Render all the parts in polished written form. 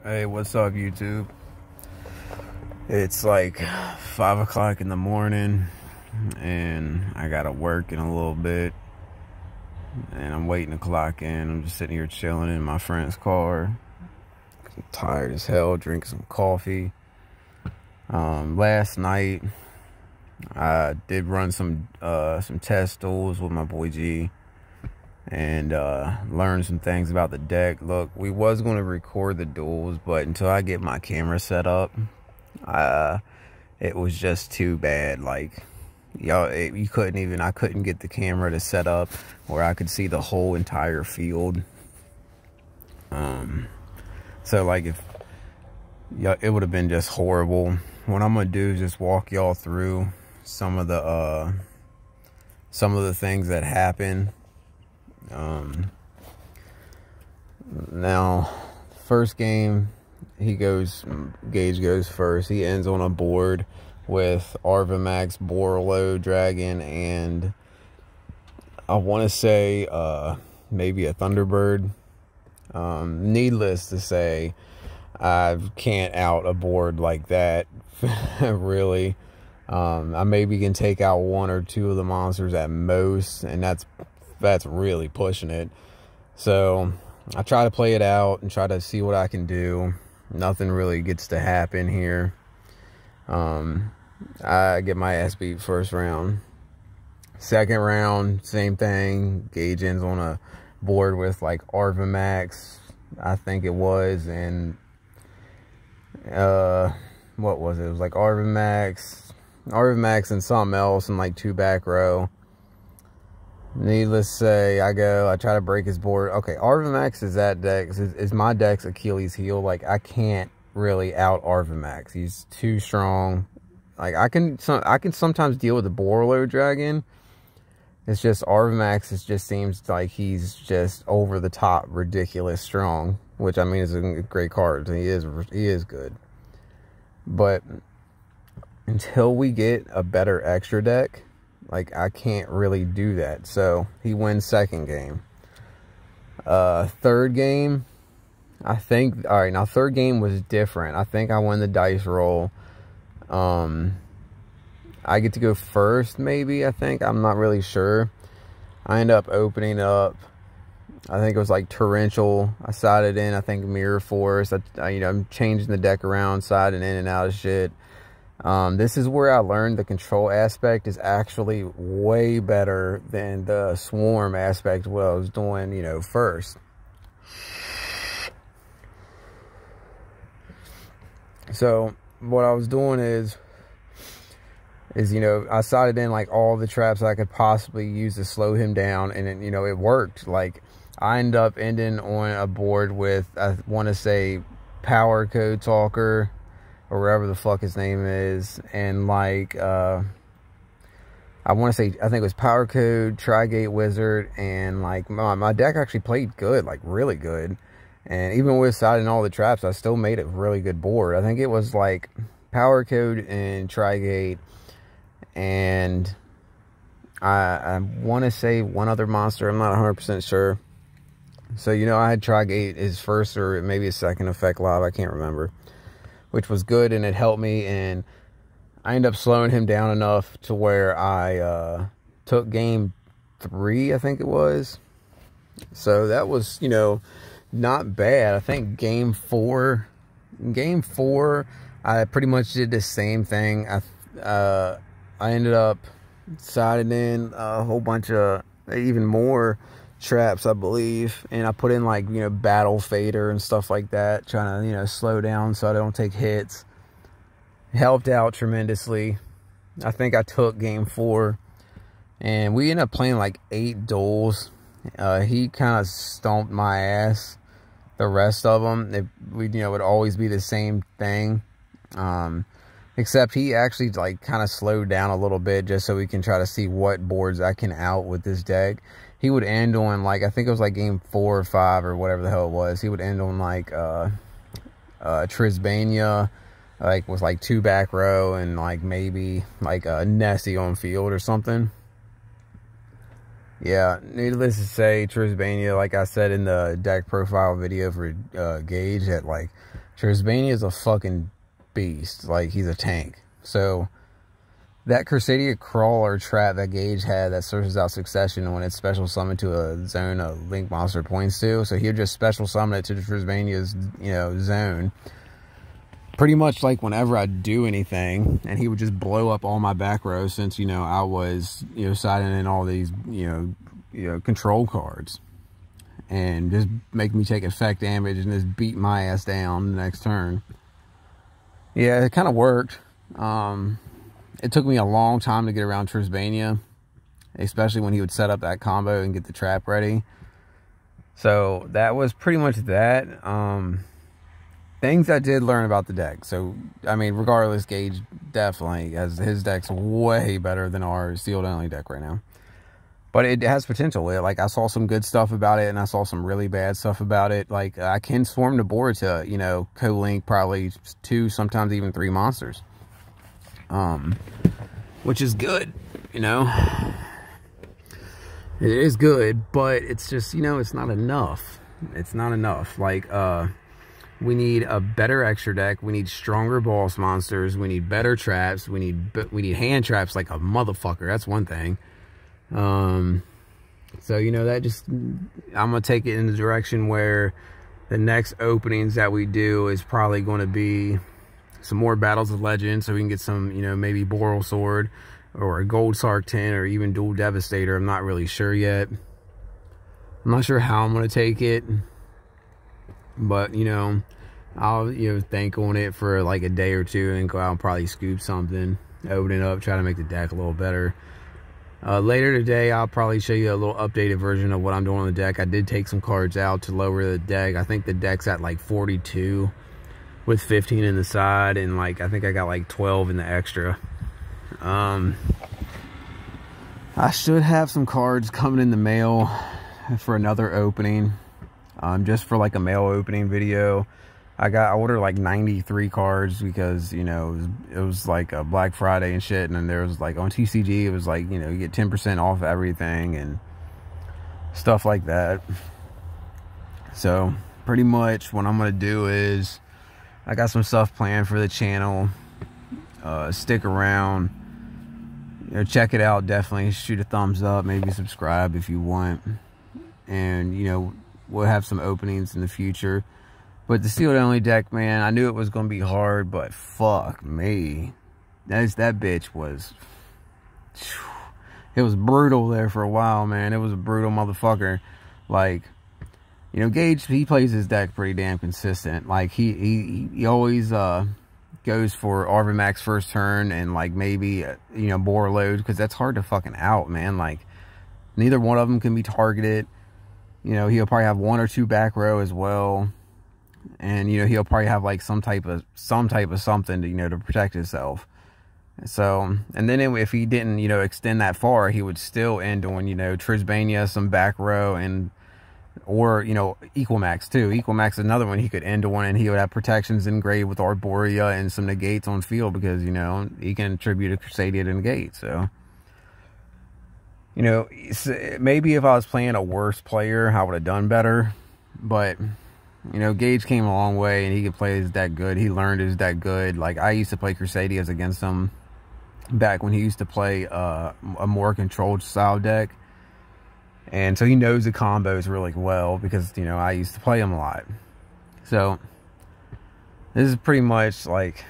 Hey, what's up, YouTube? It's like 5 o'clock in the morning, and I gotta work in a little bit, and I'm waiting to clock in. I'm just sitting here chilling in my friend's car. I'm tired as hell, drinking some coffee. Last night, I did run some test duels with my boy G, and learned some things about the deck. Look, we was going to record the duels, but until I get my camera set up, it was just too bad. Like, I couldn't get the camera to set up where I could see the whole entire field. So like, if it would have been just horrible. What I'm gonna do is just walk y'all through some of the things that happen. Now, first game, Gage goes first. He ends on a board with Arvamax, Borlo, Dragon, and I want to say maybe a Thunderbird. Needless to say, I can't out a board like that, really. I maybe can take out one or two of the monsters at most, and that's really pushing it. So I try to play it out and try to see what I can do. Nothing really gets to happen here. I get my ass beat first round. Second round, same thing. Gage ends on a board with like Arvamax, I think it was, and what was it? It was like Arvamax and something else, and like two back row. Needless to say, I try to break his board. Okay, Arvamax is that deck, is my deck's Achilles heel. Like, I can't really out Arvamax. He's too strong. Like, I can sometimes deal with the Borlo Dragon. It's just Arvamax just seems like he's just over the top, ridiculous strong, which, I mean, is a great card. He is good. But until we get a better extra deck, like, I can't really do that. So he wins second game. Third game, I think, all right, now third game was different. I think I won the dice roll. I get to go first, maybe, I think. I'm not really sure. I end up opening up, I think it was like Torrential. I sided in, I think, Mirror Force. I'm changing the deck around, siding in and out of shit. This is where I learned the control aspect is actually way better than the swarm aspect, what I was doing, first. So what I was doing is I sided in like all the traps I could possibly use to slow him down, and it worked. Like, I ended up ending on a board with, I want to say, Power Code Talker, or whatever the fuck his name is, and like I want to say, I think it was Power Code, Trigate Wizard, and like my deck actually played good, like really good. And even with siding all the traps, I still made a really good board. I think it was like Power Code and Trigate, and I want to say one other monster. I'm not 100% sure. So I had Trigate his first or maybe his second effect live, I can't remember, which was good, and it helped me, and I ended up slowing him down enough to where I took game 3, I think it was. So that was, not bad. I think game 4, I pretty much did the same thing. I ended up siding in a whole bunch of even more traps, I believe, and I put in like Battle Fader and stuff like that, trying to slow down so I don't take hits. Helped out tremendously. I think I took game 4, and we ended up playing like 8 duels. He kind of stomped my ass. The rest of them, would always be the same thing, except he actually like kind of slowed down a little bit just so we can try to see what boards I can out with this deck. He would end on like, I think it was like game 4 or 5 or whatever the hell it was. He would end on like Trisbania, like with like 2 back row, and like maybe like a Nessie on field or something. Yeah, needless to say, Trisbania, like I said in the deck profile video for Gage, had like Trisbania is a fucking beast. Like, he's a tank. So that Crusadia crawler trap that Gage had that searches out Succession when it's special summoned to a zone a link monster points to. So he would just special summon it to the Trisbania's, you know, zone. Pretty much like whenever I do anything, and he would just blow up all my back row since, you know, I was, you know, siding in all these, you know, control cards. And just make me take effect damage and just beat my ass down the next turn. Yeah, it kind of worked. It took me a long time to get around Trisbania, especially when he would set up that combo and get the trap ready. So that was pretty much that. Things I did learn about the deck. So, I mean, regardless, Gage definitely has his deck's way better than our sealed only deck right now. But it has potential. Like, I saw some good stuff about it, and I saw some really bad stuff about it. Like, I can swarm the board to, you know, co-link probably 2, sometimes even 3 monsters. Which is good, you know. It is good, but it's just, you know, it's not enough. It's not enough. Like, we need a better extra deck. We need stronger boss monsters. We need better traps. We need hand traps like a motherfucker. That's one thing. So, you know, that just, I'm going to take it in the direction where the next openings that we do is probably going to be some more Battles of Legend, so we can get some, you know, maybe Boral Sword or a Gold Sark 10 or even Dual Devastator. I'm not really sure yet. I'm not sure how I'm going to take it. But, you know, I'll, you know, think on it for like a day or two and go out and probably scoop something, open it up, try to make the deck a little better. Later today, I'll probably show you a little updated version of what I'm doing on the deck. I did take some cards out to lower the deck. I think the deck's at like 42 with 15 in the side, and like I think I got like 12 in the extra. I should have some cards coming in the mail for another opening. Just for like a mail opening video. I ordered like 93 cards because, you know, it was like a Black Friday and shit, and then there was like on TCG, it was like, you know, you get 10% off everything and stuff like that. So pretty much what I'm gonna do is I got some stuff planned for the channel. Stick around, you know, check it out. Definitely shoot a thumbs up, maybe subscribe if you want, and, you know, we'll have some openings in the future. But the sealed only deck, man, I knew it was going to be hard, but fuck me. That bitch was... It was brutal there for a while, man. It was a brutal motherfucker. Like, you know, Gage, he plays his deck pretty damn consistent. Like, he always goes for Arvamax first turn and, like, maybe, you know, Borload, because that's hard to fucking out, man. Like, neither one of them can be targeted. You know, he'll probably have 1 or 2 back row as well. And, you know, he'll probably have like some type of something to, you know, to protect himself. So, and then if he didn't, you know, extend that far, he would still end on, you know, Trisbania, some back row, and, or, you know, Equalmax too. Equalmax is another one he could end on, and he would have protections engraved with Arborea and some negates on field because, you know, he can attribute a Crusadia to negate. So, you know, maybe if I was playing a worse player, I would have done better. But, you know, Gage came a long way, and he could play his deck good. He learned his deck good. Like, I used to play Crusadias against him back when he used to play a more controlled style deck. And so he knows the combos really well because, you know, I used to play him a lot. So, this is pretty much like...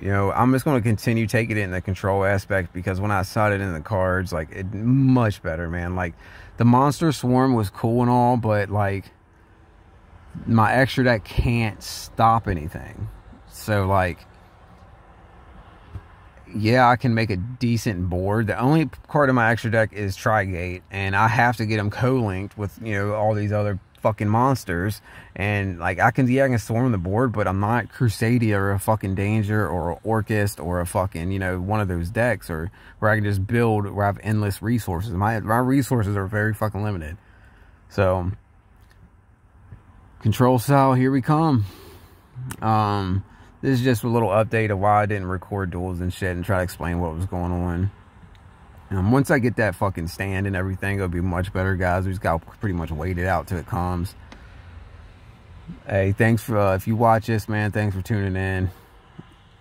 You know, I'm just going to continue taking it in the control aspect because when I saw it in the cards, like, it much better, man. Like, the Monster Swarm was cool and all, but, like, my extra deck can't stop anything. So, like, yeah, I can make a decent board. The only card in my extra deck is Trigate, and I have to get them co-linked with, you know, all these other fucking monsters. And, like, I can swarm the board, but I'm not Crusadia or a fucking Danger or a Orcust or a fucking, you know, one of those decks, or where I can just build where I have endless resources. My resources are very fucking limited. So, control style, here we come. This is just a little update of why I didn't record duels and shit and try to explain what was going on. Once I get that fucking stand and everything, it'll be much better, guys. We just got to pretty much wait it out till it comes. Hey, thanks for if you watch this, man, thanks for tuning in.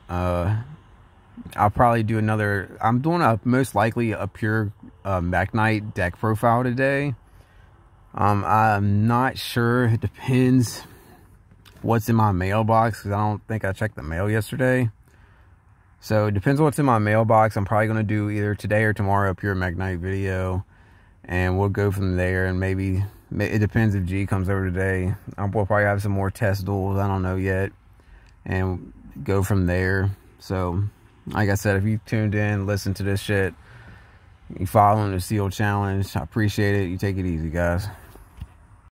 I'll probably do another. I'm doing a most likely a pure Mech Knight deck profile today. I'm not sure. It depends what's in my mailbox, because I don't think I checked the mail yesterday. So it depends on what's in my mailbox. I'm probably going to do either today or tomorrow a pure Mech Knight video, and we'll go from there. And maybe it depends if G comes over today. We'll probably have some more test duels. I don't know yet, and go from there. So like I said, if you tuned in, listen to this shit, you following the Seal Challenge, I appreciate it. You take it easy, guys.